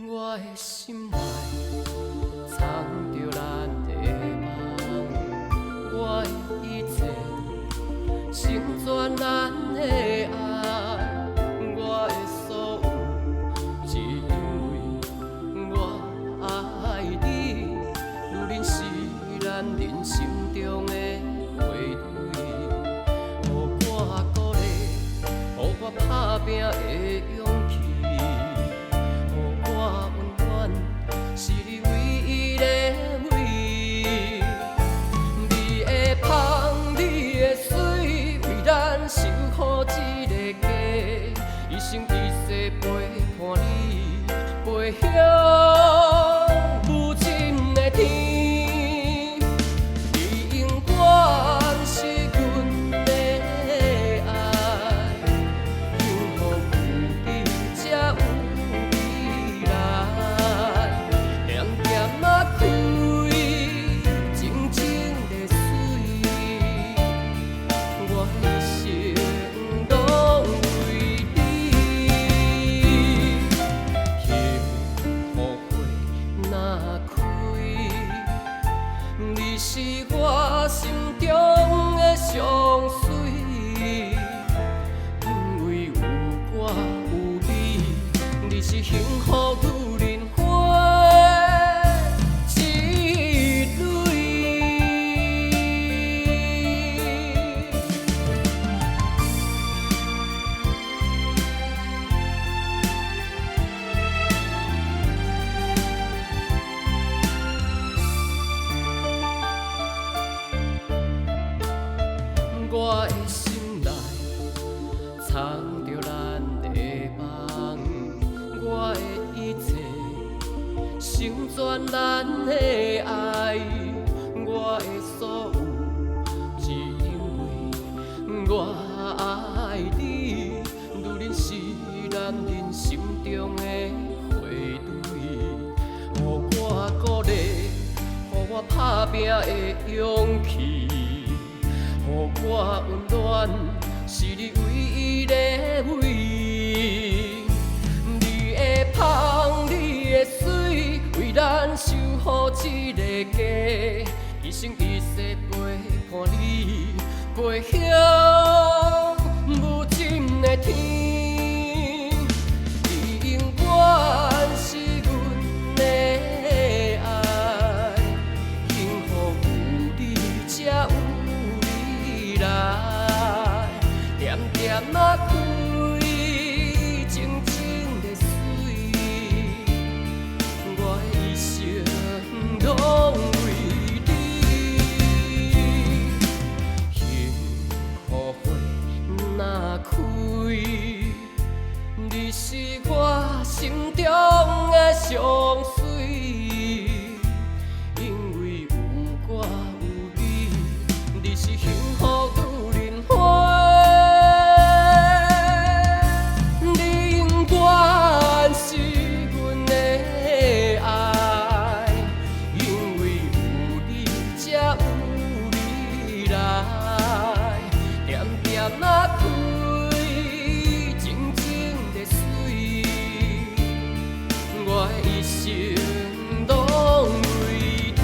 我的心内藏着咱的梦，我的一切成全咱的爱，我的所有只因为我爱你，如恁是咱人生中的配对，予我鼓励，予我打拼的勇气。是你唯一的美，你的香，你的水，为咱守护这个家，一生一世陪伴你，陪向无尽的天。你永远是阮的爱，幸福有你才有。你是我心中的上水，因为有我有你，你是幸福有人花一蕊。我的心内藏着咱的梦，我的一切成全咱的爱，我的所有只因为我爱你，如恁是咱人心中的配对，予我鼓励，予我打拼的勇气。予我温暖，是你唯一的美。你的香，你的水，为咱守护这个家，一生一世陪伴你，陪向无尽的天。你永远是阮的爱，幸福有你才有。点点啊开，静静的水，我的一生拢为你。幸福花若开，你是我心中的上水，因为有我有你，你是幸福。那开，静静的水，我的一生拢为你。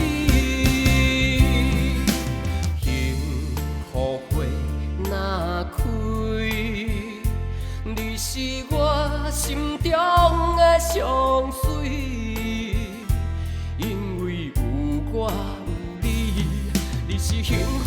幸福花若开，你是我心中的上水，因为有我有你，你是幸福。